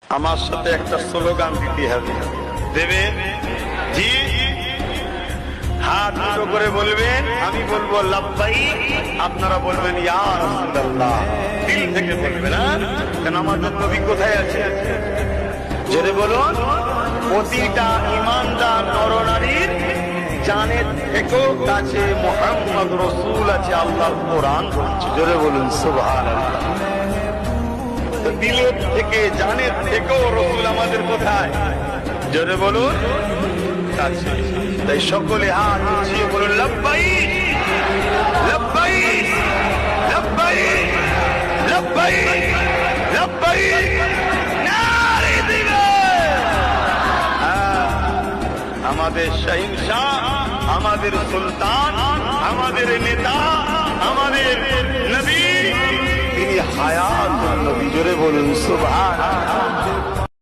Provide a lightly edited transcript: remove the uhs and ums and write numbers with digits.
আমার সাথে একটা স্লোগান দিতে হবে, দেবে? জি, হাত দুটো করে বলবেন, আমি বলবো লাব্বাইক, আপনারা বলবেন ইয়া রাসূলুল্লাহ। দিল থেকে বলবেন, কেন আমাদের নবী কোথায় আছে? জোরে বলুন। প্রতিটা ঈমানদার নরনারীর জানের থেকেও কাছে মুহাম্মদ রাসূল আছে, আল্লাহর কোরআন বলছে। জোরে বলুন সুবহানাল্লাহ। দিলের থেকে জানের থেকেও রাসূল আমাদের কোথায়? জোরে বলুন কাছে। তাই সকলে হাত উঠিয়ে বলুন লাব্বাইক লাব্বাইক লাব্বাইক লাব্বাইক লাব্বাইক। নারে দিবেন। আমাদের শাহিনশাহ, আমাদের সুলতান, আমাদের নেতা, আমাদের নবী, তিনি হায়াতুন নবী। জোরে বলুন সুবহানাল্লাহ।